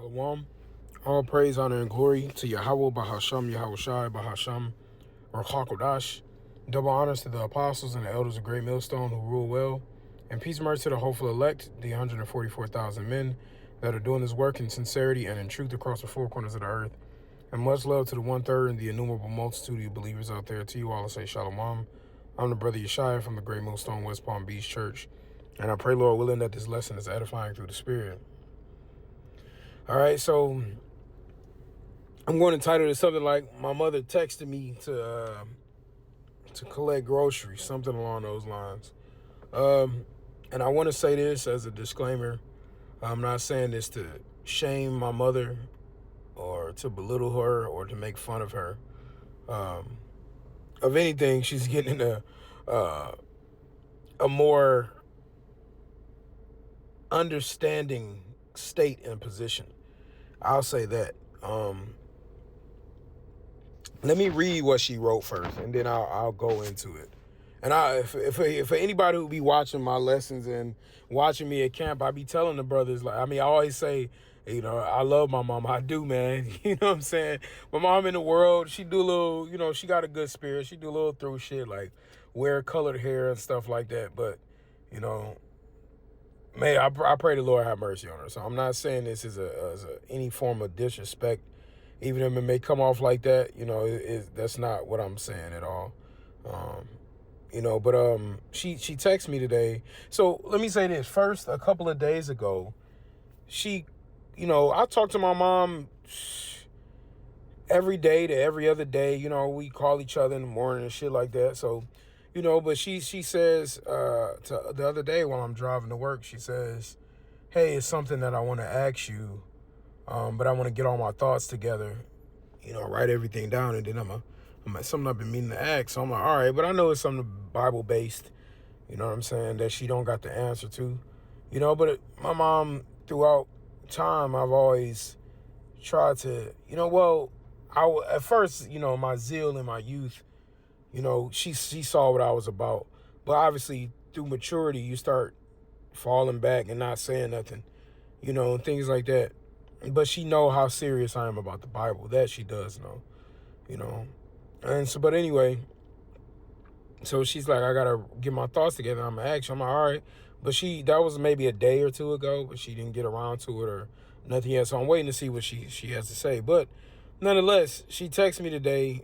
Shalom. All praise, honor, and glory to Yahweh, Bahasham, Yahweh Shai, Bahasham, or Hakodash. Double honors to the apostles and the elders of Great Millstone who rule well. And peace and mercy to the hopeful elect, the 144,000 men that are doing this work in sincerity and in truth across the four corners of the earth. And much love to the one-third and the innumerable multitude of believers out there. To you all, I say Shalom. I'm the brother Yeshaya from the Great Millstone West Palm Beach Church. And I pray, Lord willing, that this lesson is edifying through the Spirit. All right, so I'm going to title it something like my mother texted me to collect groceries, something along those lines. And I want to say this as a disclaimer. I'm not saying this to shame my mother or to belittle her or to make fun of her. Of anything, she's getting in a more understanding state and position. I'll say that. Let me read what she wrote first, and then I'll go into it. And if anybody who be watching my lessons and watching me at camp, I be telling the brothers, like, I always say, I love my mom. I do, man. You know what I'm saying? My mom in the world, she do a little, she got a good spirit. She do a little through shit, like wear colored hair and stuff like that. But, man, I pray the Lord have mercy on her. So I'm not saying this as any form of disrespect, even if it may come off like that. That's not what I'm saying at all. But she texted me today. So let me say this first. A couple of days ago, I talk to my mom every day to every other day. We call each other in the morning and shit like that. So. But she says to the other day while I'm driving to work, she says, hey, it's something that I want to ask you, but I want to get all my thoughts together, write everything down, and then I'm something I've been meaning to ask. So I'm like, all right, but I know it's something Bible-based, you know what I'm saying, that she don't got the answer to, but my mom, throughout time, I've always tried to, at first, my zeal in my youth, she saw what I was about. But obviously, through maturity, you start falling back and not saying nothing, and things like that. But she know how serious I am about the Bible. That she does know, And so, but anyway, so she's like, I got to get my thoughts together. I'm going to ask you. I'm like, all right. But that was maybe a day or two ago, but she didn't get around to it or nothing yet. So I'm waiting to see what she has to say. But nonetheless, she texted me today.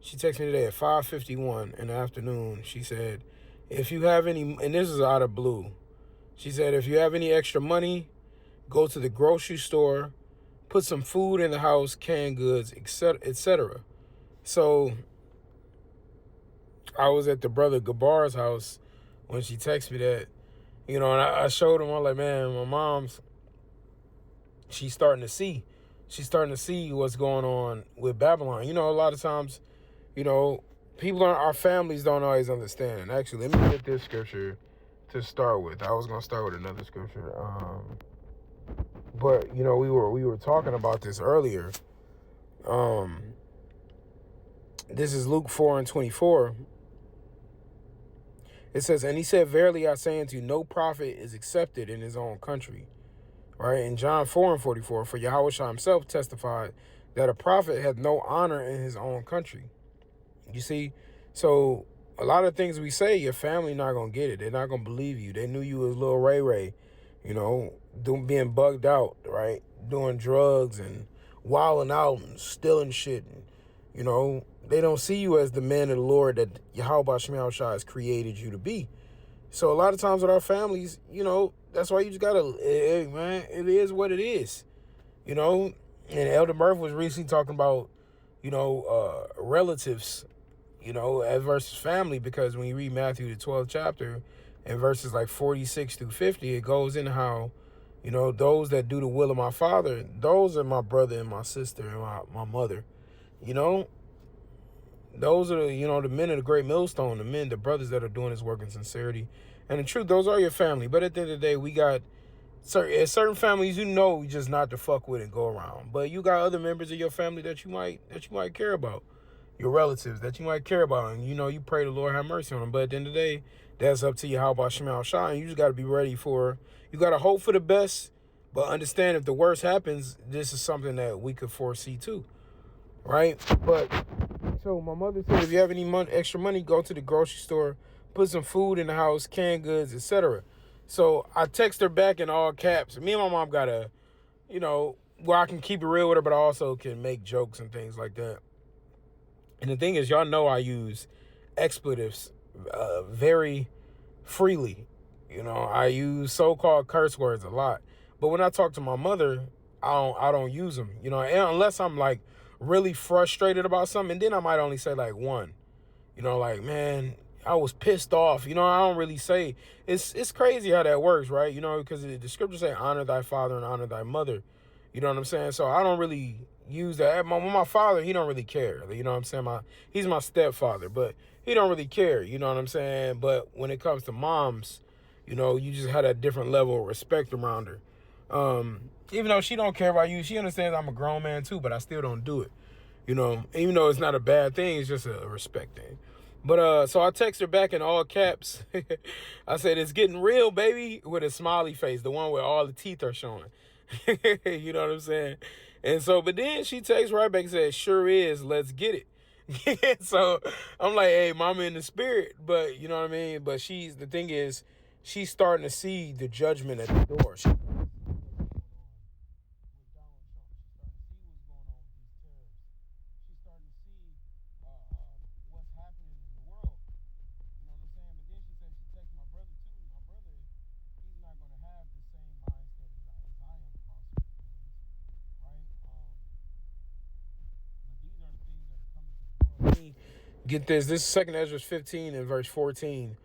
She texted me today at 5:51 in the afternoon. She said, if you have any, and this is out of blue. She said, if you have any extra money, go to the grocery store, put some food in the house, canned goods, etc. So I was at the brother Gabar's house when she texted me that, and I showed him, I'm like, man, my mom's, she's starting to see what's going on with Babylon. A lot of times, our families don't always understand. Actually, let me get this scripture to start with. I was going to start with another scripture. But, we were talking about this earlier. This is Luke 4:24. It says, and he said, verily I say unto you, no prophet is accepted in his own country. Right? In John 4:44, for Yahweh himself testified that a prophet had no honor in his own country. You see, so a lot of things we say, your family not going to get it. They're not going to believe you. They knew you was little Ray Ray, being bugged out, right? Doing drugs and wilding out and stealing shit. And, they don't see you as the man of the Lord that Yahweh Shai has created you to be. So a lot of times with our families, that's why you just got to, hey, man, it is what it is, And Elder Murph was recently talking about, relatives, as versus family, because when you read Matthew, the 12th chapter, and verses like 46 through 50, it goes into how, those that do the will of my Father, those are my brother and my sister and my mother, Those are, the men of the Great Millstone, the brothers that are doing this work in sincerity. And the truth, those are your family. But at the end of the day, we got certain families, just not to fuck with and go around. But you got other members of your family that you might care about. Your relatives that you might care about. And, you pray the Lord have mercy on them. But at the end of the day, that's up to you. How about Shemal Shah? And you just got to be ready you got to hope for the best, But understand, if the worst happens, this is something that we could foresee too, right? But so my mother said, if you have any extra money, go to the grocery store, put some food in the house, canned goods, etc. So I text her back in all caps. Me and my mom got a, where I can keep it real with her, but I also can make jokes and things like that. And the thing is, y'all know I use expletives very freely. I use so-called curse words a lot. But when I talk to my mother, I don't use them. Unless I'm like really frustrated about something, and then I might only say like one. Like, man, I was pissed off. I don't really say. It's crazy how that works, right? Because the scriptures say honor thy father and honor thy mother. You know what I'm saying? So I don't really use that. My father, he don't really care. You know what I'm saying? He's my stepfather, but he don't really care. You know what I'm saying? But when it comes to moms, you just had a different level of respect around her. Even though she don't care about you, she understands I'm a grown man too, but I still don't do it. Even though it's not a bad thing, it's just a respect thing. But so I text her back in all caps. I said, it's getting real, baby, with a smiley face, the one where all the teeth are showing. You know what I'm saying? And so, but then she texts right back and says, sure is, let's get it. So I'm like, hey, mama in the spirit, but you know what I mean? But the thing is, she's starting to see the judgment at the door. Get this. This is 2 Ezra 15 and verse 14.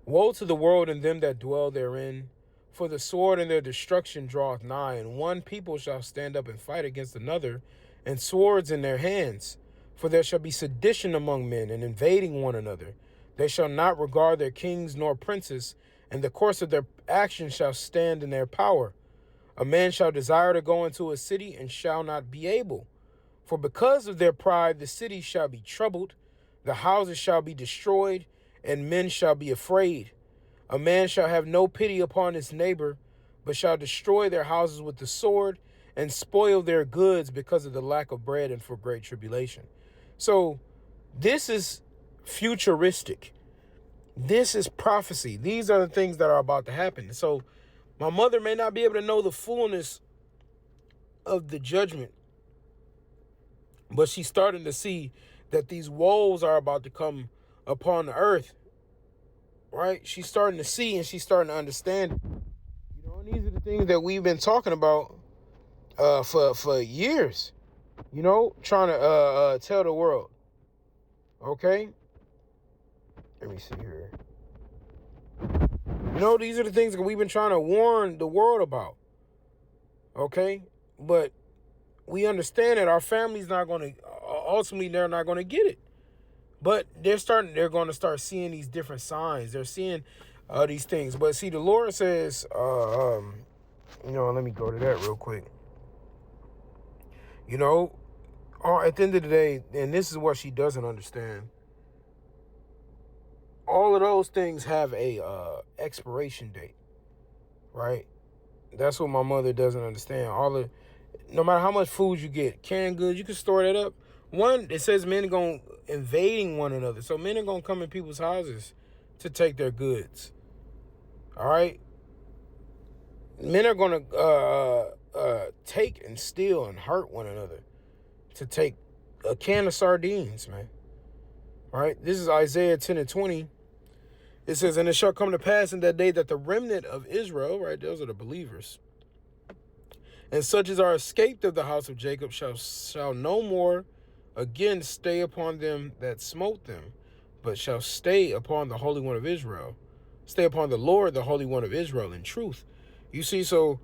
Woe to the world and them that dwell therein, for the sword and their destruction draweth nigh, and one people shall stand up and fight against another, and swords in their hands. For there shall be sedition among men, and invading one another. They shall not regard their kings nor princes, and the course of their actions shall stand in their power. A man shall desire to go into a city, and shall not be able. For because of their pride the city shall be troubled, the houses shall be destroyed, and men shall be afraid. A man shall have no pity upon his neighbor, but shall destroy their houses with the sword, and spoil their goods because of the lack of bread and for great tribulation. So this is futuristic. This is prophecy. These are the things that are about to happen. So my mother may not be able to know the fullness of the judgment, but she's starting to see that these woes are about to come upon the earth, right? She's starting to see, and she's starting to understand. And these are the things that we've been talking about for years, trying to tell the world. Okay? Let me see here. These are the things that we've been trying to warn the world about. Okay? But we understand that our family's not going to, ultimately, they're not going to get it. But they're going to start seeing these different signs. They're seeing these things. But see, the Lord says, let me go to that real quick. At the end of the day, and this is what she doesn't understand, all of those things have a expiration date, right? That's what my mother doesn't understand. No matter how much food you get, canned goods, you can store that up. One, it says men are going invading one another. So men are going to come in people's houses to take their goods. All right? Men are going to take and steal and hurt one another to take a can of sardines, man. All right? This is Isaiah 10 and 20. It says, and it shall come to pass in that day that the remnant of Israel, right, those are the believers, and such as are escaped of the house of Jacob shall no more again stay upon them that smote them, but shall stay upon the Holy One of Israel. Stay upon the Lord, the Holy One of Israel, in truth. You see, so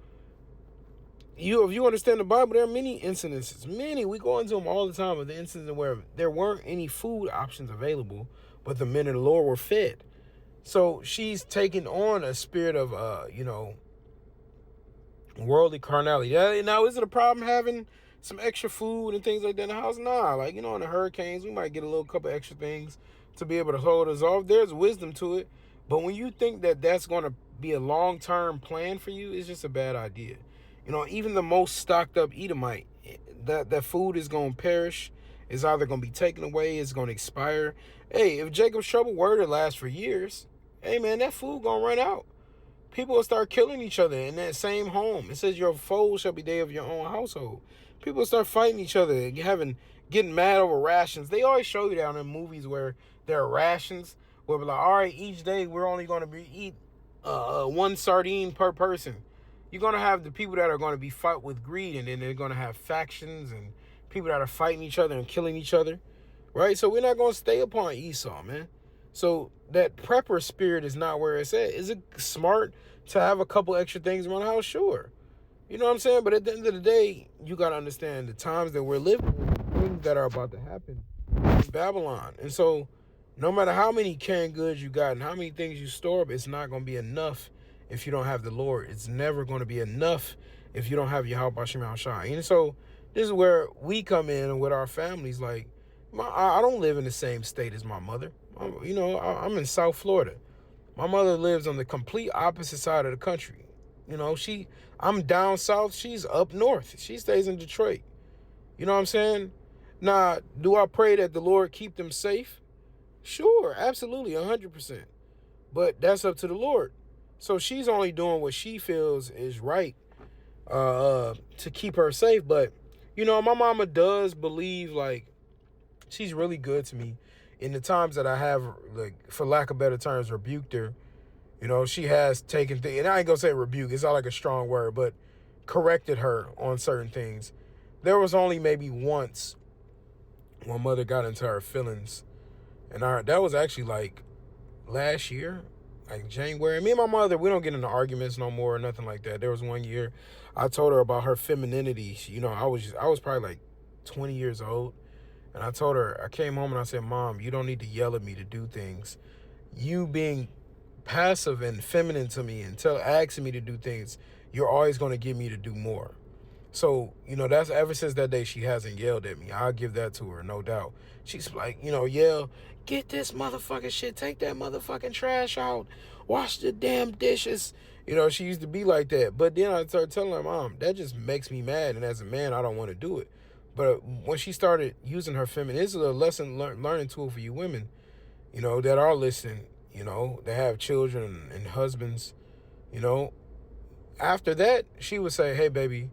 if you understand the Bible, there are many incidences. We go into them all the time, of the instances where there weren't any food options available, but the men of the Lord were fed. So she's taking on a spirit of, worldly carnality. Now, is it a problem having some extra food and things like that in the house? Nah, like, in the hurricanes, we might get a little couple extra things to be able to hold us off. There's wisdom to it. But when you think that that's going to be a long-term plan for you, it's just a bad idea. Even the most stocked up Edomite, that food is going to perish. It's either going to be taken away, it's going to expire. Hey, if Jacob's trouble were to last for years, hey man, that food going to run out. People will start killing each other in that same home. It says your foes shall be they of your own household. People start fighting each other, getting mad over rations. They always show you that in movies where there are rations, where we're like, all right, each day we're only going to eat one sardine per person. You're going to have the people that are going to be fight with greed, and then they're going to have factions and people that are fighting each other and killing each other, right? So we're not going to stay upon Esau, man. So that prepper spirit is not where it's at. Is it smart to have a couple extra things around the house? Sure. You know what I'm saying? But at the end of the day, you got to understand the times that we're living in, things that are about to happen in Babylon. And so no matter how many canned goods you got and how many things you store up, it's not going to be enough if you don't have the Lord. It's never going to be enough if you don't have Yahweh B'Shem Al-Shai. And so this is where we come in with our families. Like, I don't live in the same state as my mother. I'm in South Florida. My mother lives on the complete opposite side of the country. I'm down south. She's up north. She stays in Detroit. You know what I'm saying? Now, do I pray that the Lord keep them safe? Sure, absolutely, 100%. But that's up to the Lord. So she's only doing what she feels is right to keep her safe. But, my mama does believe, like, she's really good to me. In the times that I have, like, for lack of better terms, rebuked her, she has taken things, and I ain't gonna say rebuke, it's not like a strong word, but corrected her on certain things. There was only maybe once when mother got into her feelings, and that was actually like last year, like January. Me and my mother, we don't get into arguments no more or nothing like that. There was one year I told her about her femininity. I was probably like 20 years old. And I told her, I came home and I said, Mom, you don't need to yell at me to do things. You being passive and feminine to me and asking me to do things, you're always going to get me to do more. So, that's ever since that day, she hasn't yelled at me. I'll give that to her, no doubt. She's like, yell, get this motherfucking shit, take that motherfucking trash out, wash the damn dishes. She used to be like that. But then I started telling her, Mom, that just makes me mad. And as a man, I don't want to do it. But when she started using her feminine, this is a learning tool for you women, that are listening, that have children and husbands, After that, she would say, hey, baby,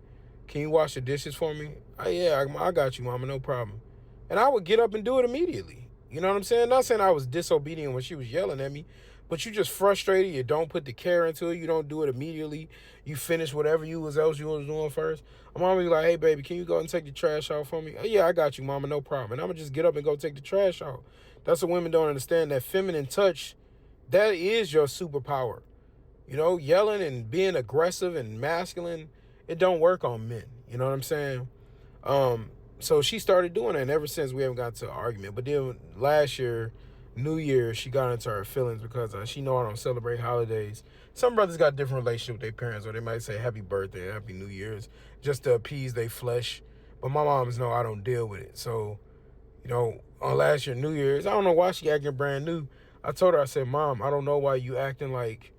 can you wash the dishes for me? Yeah, I got you, mama, no problem. And I would get up and do it immediately. You know what I'm saying? Not saying I was disobedient when she was yelling at me, but you just frustrated. You don't put the care into it. You don't do it immediately. You finish whatever else you was doing first. I'm always like, hey, baby, can you go and take the trash out for me? Yeah, I got you, mama, no problem. And I'm going to just get up and go take the trash out. That's what women don't understand. That feminine touch, that is your superpower. Yelling and being aggressive and masculine, it don't work on men. You know what I'm saying? So she started doing that, and ever since we haven't got to an argument. But then last year, New Year, she got into her feelings because she know I don't celebrate holidays. Some brothers got different relationship with their parents, or they might say happy birthday, happy New Year's, just to appease their flesh. But my moms know I don't deal with it. So, on last year New Year's, I don't know why she acting brand new. I told her, I said, Mom, I don't know why you acting like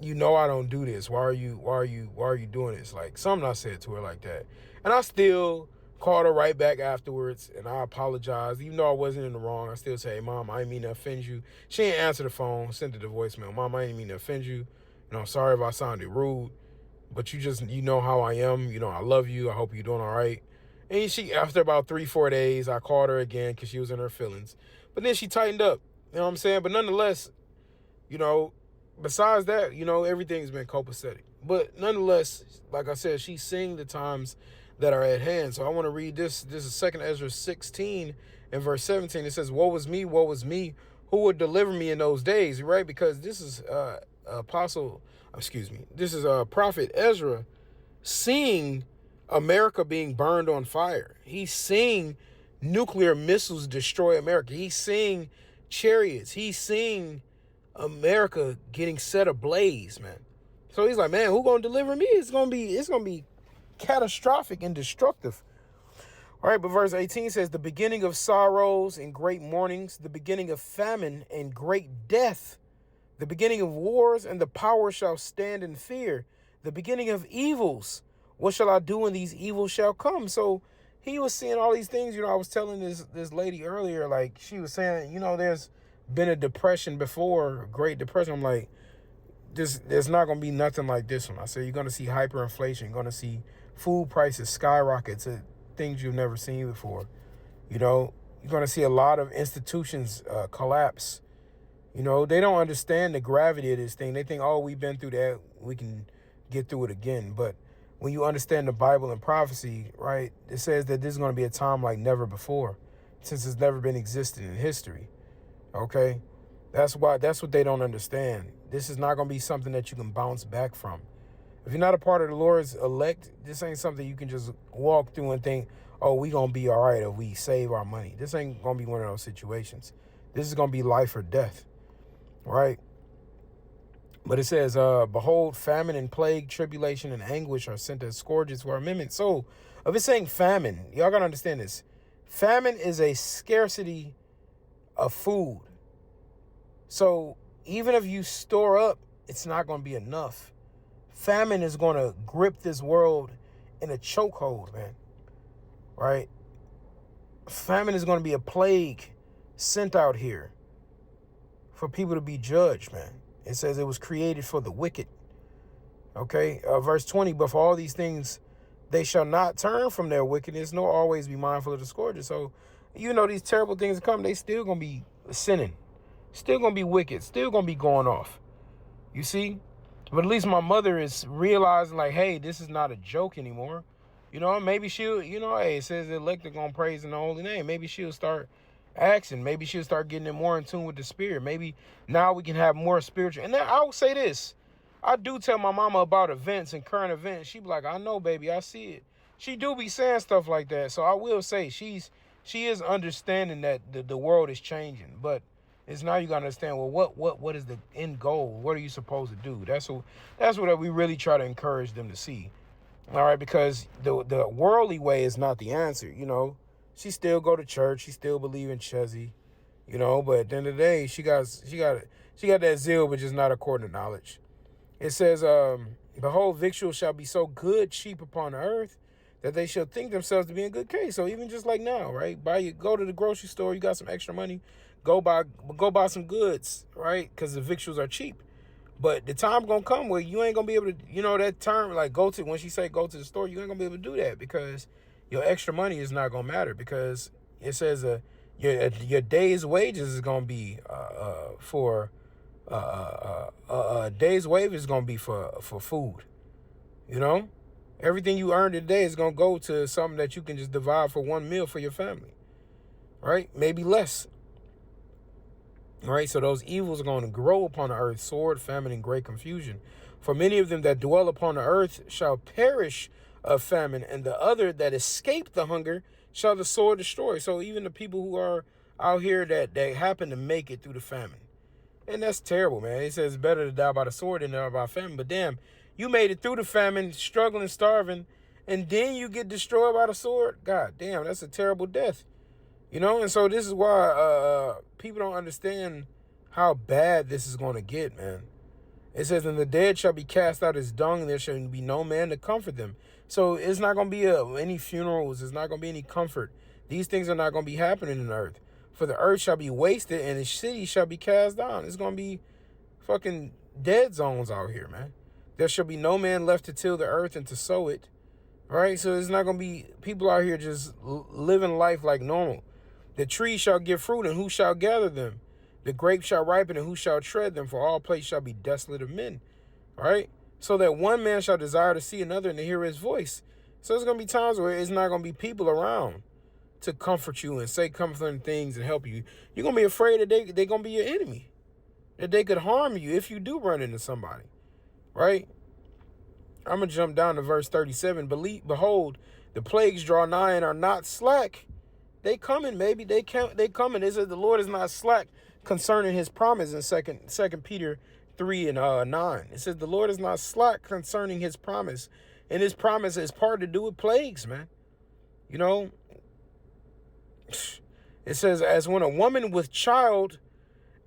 I don't do this. Why are you doing this? Like, something I said to her like that. And I still called her right back afterwards, and I apologized. Even though I wasn't in the wrong, I still say, hey, Mom, I didn't mean to offend you. She didn't answer the phone, sent it to voicemail. Mom, I didn't mean to offend you. Sorry if I sounded rude, but you know how I am. I love you. I hope you're doing all right. And after about 3-4 days, I called her again because she was in her feelings. But then she tightened up. You know what I'm saying? But nonetheless, besides that, everything's been copacetic. But nonetheless, like I said, she's seeing the times that are at hand. So I want to read this. This is 2 Ezra 16 and verse 17. It says, woe is me, who would deliver me in those days, right? Because this is this is Prophet Ezra seeing America being burned on fire. He's seeing nuclear missiles destroy America. He's seeing chariots. He's seeing America getting set ablaze, man. So he's like, man, who gonna deliver me? It's gonna be catastrophic and destructive. All right, but verse 18 says, the beginning of sorrows and great mournings, the beginning of famine and great death, the beginning of wars, and the power shall stand in fear. the beginning of evils. What shall I do when these evils shall come? So he was seeing all these things. I was telling this lady earlier, like she was saying, there's been a depression before, Great Depression. I'm like, there's not going to be nothing like this one. I said, you're going to see hyperinflation. You're going to see food prices skyrocket to things you've never seen before. You're going to see a lot of institutions collapse. They don't understand the gravity of this thing. They think, oh, we've been through that, we can get through it again. But when you understand the Bible and prophecy, right, it says that this is going to be a time like never before, since it's never been existed in history. Okay? That's what they don't understand. This is not going to be something that you can bounce back from. If you're not a part of the Lord's elect, this ain't something you can just walk through and think, oh, we going to be all right if we save our money. This ain't going to be one of those situations. This is going to be life or death, right? But it says, behold, famine and plague, tribulation and anguish are sent as scourges for our amendment. So if it's saying famine, y'all got to understand this. Famine is a scarcity of food. So even if you store up, it's not going to be enough. Famine is going to grip this world in a chokehold, man. Right? Famine is going to be a plague sent out here for people to be judged, man. It says it was created for the wicked. Okay? Verse 20, but for all these things, they shall not turn from their wickedness, nor always be mindful of the scourges. So, these terrible things come, they still going to be sinning. Still going to be wicked. Still going to be going off. You see? But at least my mother is realizing, like, hey, this is not a joke anymore. Maybe she'll, hey, it says the elect are going to praise in the holy name. Maybe she'll start asking. Maybe she'll start getting in more in tune with the spirit. Maybe now we can have more spiritual. And then I will say this. I do tell my mama about events and current events. She be like, I know, baby, I see it. She do be saying stuff like that. So I will say she is understanding that the world is changing. But it's now you got to understand, well, what is the end goal? What are you supposed to do? That's what we really try to encourage them to see. All right, because the worldly way is not the answer. She still go to church. She still believe in Chezzy, but at the end of the day, she got that zeal, but just not according to knowledge. It says, behold, victuals shall be so good, cheap upon the earth, that they shall think themselves to be in good case. So even just like now, right? Go to the grocery store, you got some extra money, go buy some goods, right? Because the victuals are cheap. But the time gonna come where you ain't gonna be able to, that term, like when she say go to the store, you ain't gonna be able to do that because your extra money is not gonna matter, because it says your day's wages is gonna be day's wage is gonna be for food. Everything you earn today is gonna go to something that you can just divide for one meal for your family, right? Maybe less. All right, so those evils are going to grow upon the earth, sword, famine, and great confusion. For many of them that dwell upon the earth shall perish of famine, and the other that escape the hunger shall the sword destroy. So even the people who are out here that happen to make it through the famine. And that's terrible, man. It says it's better to die by the sword than die by famine. But damn, you made it through the famine, struggling, starving, and then you get destroyed by the sword? God damn, that's a terrible death. And so this is why people don't understand how bad this is going to get, man. It says, and the dead shall be cast out as dung, and there shall be no man to comfort them. So it's not going to be any funerals. It's not going to be any comfort. These things are not going to be happening in the earth. For the earth shall be wasted, and the city shall be cast down. It's going to be fucking dead zones out here, man. There shall be no man left to till the earth and to sow it. Right? So it's not going to be people out here just living life like normal. The tree shall give fruit, and who shall gather them? The grape shall ripen, and who shall tread them? For all place shall be desolate of men. All right? So that one man shall desire to see another and to hear his voice. So there's going to be times where it's not going to be people around to comfort you and say comforting things and help you. You're going to be afraid that they're going to be your enemy, that they could harm you if you do run into somebody. Right? I'm going to jump down to verse 37. Behold, the plagues draw nigh and are not slack. They coming, maybe they coming. It says the Lord is not slack concerning his promise in second Peter 3 and 9. It says the Lord is not slack concerning his promise. And his promise is part to do with plagues, man. It says, as when a woman with child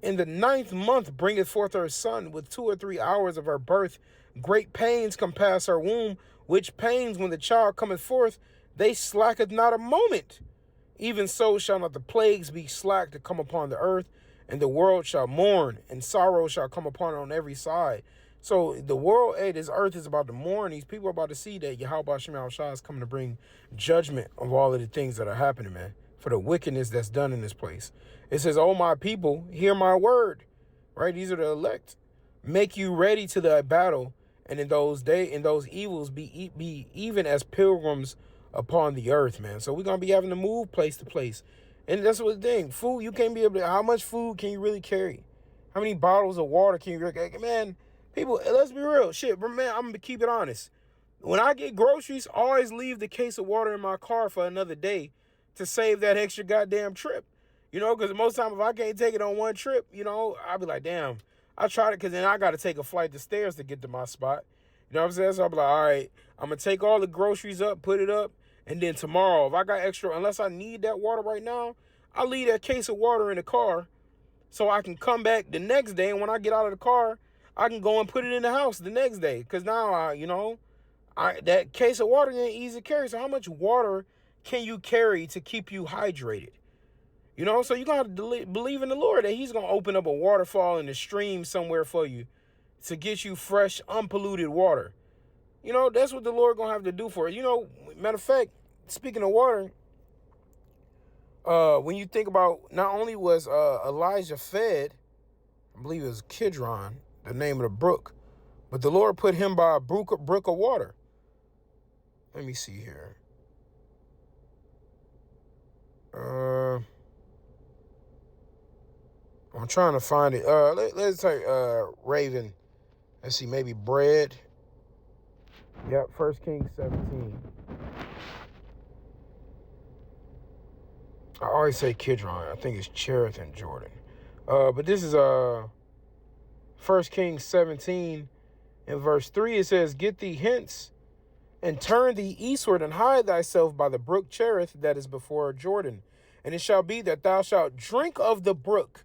in the 9th month bringeth forth her son, with 2 or 3 hours of her birth Great pains compass her womb, which pains when the child cometh forth, they slacketh not a moment. Even so shall not the plagues be slack to come upon the earth, and the world shall mourn, and sorrow shall come upon it on every side. So the world, hey, this earth is about to mourn. These people are about to see that Yahweh Shem Shah is coming to bring judgment of all of the things that are happening, man, for the wickedness that's done in this place. It says, "Oh, my people, hear my word." Right? These are the elect. Make you ready to the battle, and in those evils be even as pilgrims upon the earth, man. So we're gonna be having to move place to place. And that's what the thing. Food, you can't be able to, how much food can you really carry? How many bottles of water can you really, man, people, let's be real. Shit, man, I'm gonna keep it honest. When I get groceries, I always leave the case of water in my car for another day to save that extra goddamn trip. You know, because most time if I can't take it on one trip, you know, I'll be like, damn, I tried it, because then I got to take a flight to stairs to get to my spot. You know what I'm saying? So I'll be like, all right, I'm going to take all the groceries up, put it up, and then tomorrow, if I got extra, unless I need that water right now, I'll leave that case of water in the car so I can come back the next day. And when I get out of the car, I can go and put it in the house the next day. Because now, that case of water ain't easy to carry. So how much water can you carry to keep you hydrated? You know, so you're going to have to believe in the Lord that he's going to open up a waterfall in the stream somewhere for you to get you fresh, unpolluted water. You know, that's what the Lord going to have to do for you. You know, matter of fact, speaking of water, when you think about, not only was Elijah fed, I believe it was Kidron, the name of the brook, but the Lord put him by a brook of water. Let me see here. I'm trying to find it. Let's type Raven. Let's see, maybe bread. Yep, 1 Kings 17. I always say Kidron. I think it's Cherith and Jordan. But this is 1 Kings 17 in verse 3. It says, "Get thee hence, and turn thee eastward, and hide thyself by the brook Cherith that is before Jordan. And it shall be that thou shalt drink of the brook,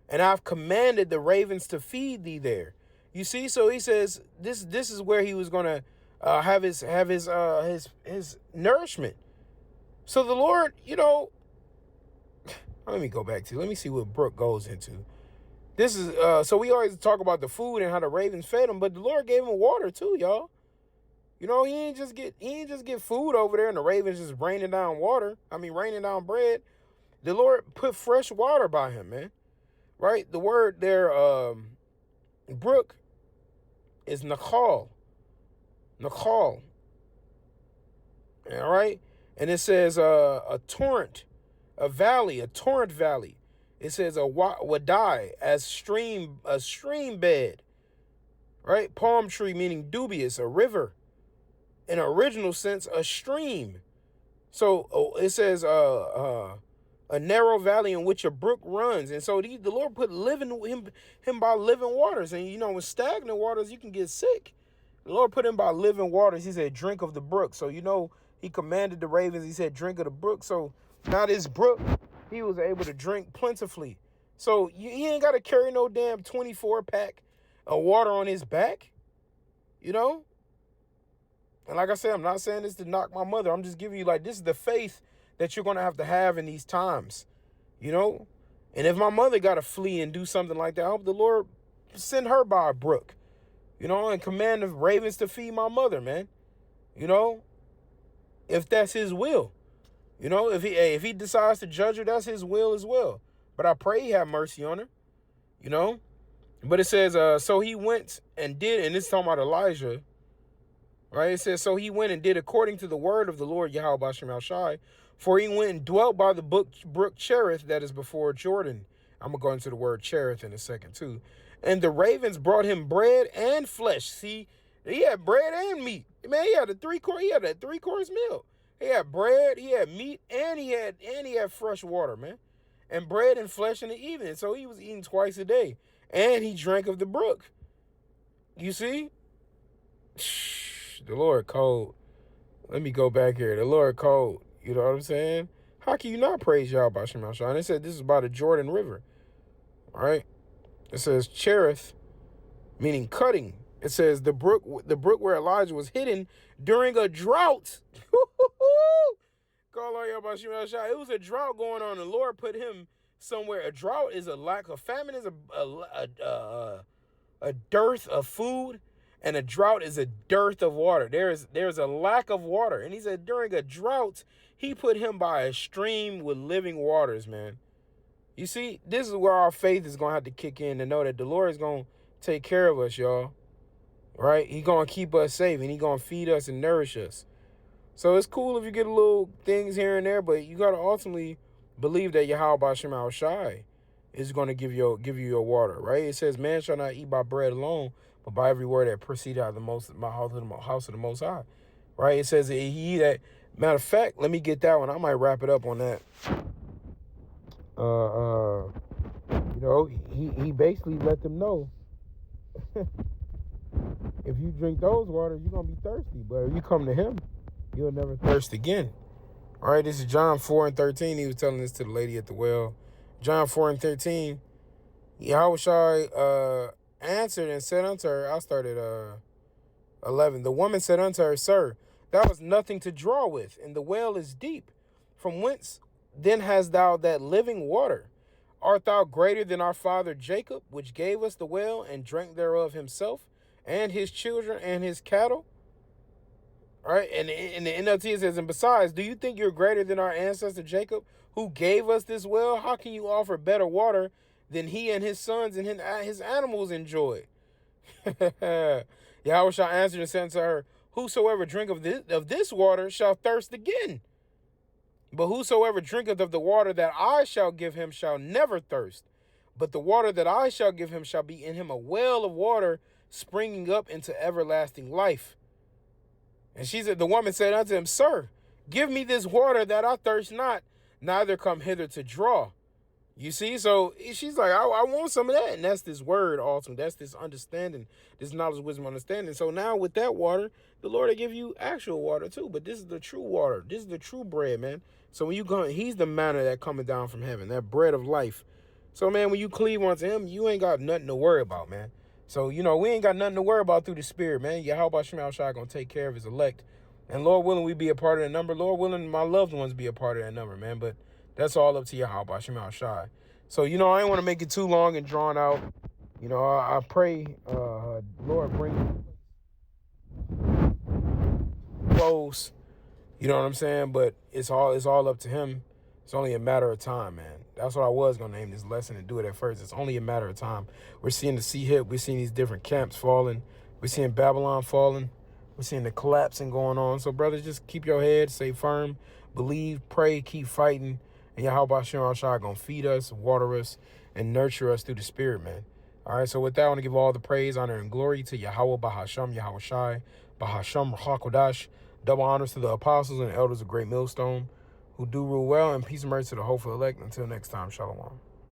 and I've commanded the ravens to feed thee there." You see, so he says this is where he was gonna have his nourishment. So the Lord, you know, let me go back to, let me see what brook goes into. This is so we always talk about the food and how the ravens fed him, but the Lord gave him water too, y'all. You know, he ain't just get food over there and the ravens just raining down bread. The Lord put fresh water by him, man. Right? The word there, brook, is Nachal. Nachal. All right? And it says a torrent, a torrent valley. It says a wadai, a stream bed. Right? Palm tree meaning dubious, a river. In an original sense, a stream. So it says a narrow valley in which a brook runs. And so the Lord put him by living waters. And, you know, with stagnant waters, you can get sick. The Lord put him by living waters. He said, drink of the brook. So, you know, he commanded the ravens. He said, drink of the brook. So now this brook, he was able to drink plentifully. So he ain't got to carry no damn 24-pack of water on his back, you know? And like I said, I'm not saying this to knock my mother. I'm just giving you, like, this is the faith that you're going to have in these times, you know? And if my mother got to flee and do something like that, I hope the Lord send her by a brook, you know, and command the ravens to feed my mother, man. You know, if that's his will, you know, if he decides to judge her, that's his will as well. But I pray he have mercy on her, you know? But it says, so he went and did, and it's talking about Elijah, right? It says, so he went and did according to the word of the Lord Yahweh Shem Shai, for he went and dwelt by the brook Cherith that is before Jordan. I'm going to go into the word Cherith in a second too. And the ravens brought him bread and flesh. See, he had bread and meat. Man, he had a three-course meal. He had bread, he had meat, and he had fresh water, man. And bread and flesh in the evening. So he was eating twice a day. And he drank of the brook. You see? The Lord cold. Let me go back here. The Lord cold. You know what I'm saying? How can you not praise Yahweh Shem Shai? And it said this is by the Jordan River. All right? It says Cherith, meaning cutting. It says the brook where Elijah was hidden during a drought. Call on Yahweh Shai. It was a drought going on. The Lord put him somewhere. A drought is a lack of famine, is a dearth of food, and a drought is a dearth of water. There's a lack of water. And he said during a drought, he put him by a stream with living waters, man. You see, this is where our faith is going to have to kick in to know that the Lord is going to take care of us, y'all. Right? He's going to keep us safe, and he's going to feed us and nourish us. So it's cool if you get little things here and there, but you got to ultimately believe that Yahweh Shem Shai is going to give you your water, right? It says, man shall not eat by bread alone, but by every word that proceeded out of my house of the Most High, right? It says that matter of fact, let me get that one. I might wrap it up on that. He basically let them know, if you drink those waters, you're going to be thirsty. But if you come to him, you'll never thirst again. All right, this is John 4:13. He was telling this to the lady at the well. John 4:13. Yahweh answered and said unto her, I'll start at 11. The woman said unto her, Sir, thou hast nothing to draw with, and the well is deep. From whence then hast thou that living water? Art thou greater than our father Jacob, which gave us the well, and drank thereof himself, and his children, and his cattle? All right, and in the NLT it says, and besides, do you think you're greater than our ancestor Jacob, who gave us this well? How can you offer better water than he and his sons and his animals enjoyed? Yahweh shall answer and said unto her, whosoever drink of this water shall thirst again. But whosoever drinketh of the water that I shall give him shall never thirst. But the water that I shall give him shall be in him a well of water springing up into everlasting life. And the woman said unto him, Sir, give me this water that I thirst not, neither come hither to draw. You see, so she's like, I want some of that. And that's this word also. That's this understanding, this knowledge, wisdom, understanding. So now with that water, the Lord will give you actual water too. But this is the true water. This is the true bread, man. So when you go, he's the manna that coming down from heaven, that bread of life. So, man, when you cleave unto him, you ain't got nothing to worry about, man. So, we ain't got nothing to worry about through the Spirit, man. Yahweh Shem Shai gonna take care of his elect. And Lord willing, we be a part of that number. Lord willing, my loved ones be a part of that number, man. But that's all up to Yahweh Shem Shai. So, I ain't want to make it too long and drawn out. I pray, Lord, bring close. You know what I'm saying? But it's all up to him. It's only a matter of time, man. That's what I was going to name this lesson and do it at first. It's only a matter of time. We're seeing the sea hit. We're seeing these different camps falling. We're seeing Babylon falling. We're seeing the collapsing going on. So, brothers, just keep your head, stay firm, believe, pray, keep fighting. And Yahweh Shem Shai going to feed us, water us, and nurture us through the Spirit, man. All right, so with that, I want to give all the praise, honor, and glory to Yahweh Bahasham, Yahweh Shai, Bahasham, Hakodash. Double honors to the apostles and elders of Great Millstone, who do rule well, and peace and mercy to the hopeful elect. Until next time, shalom.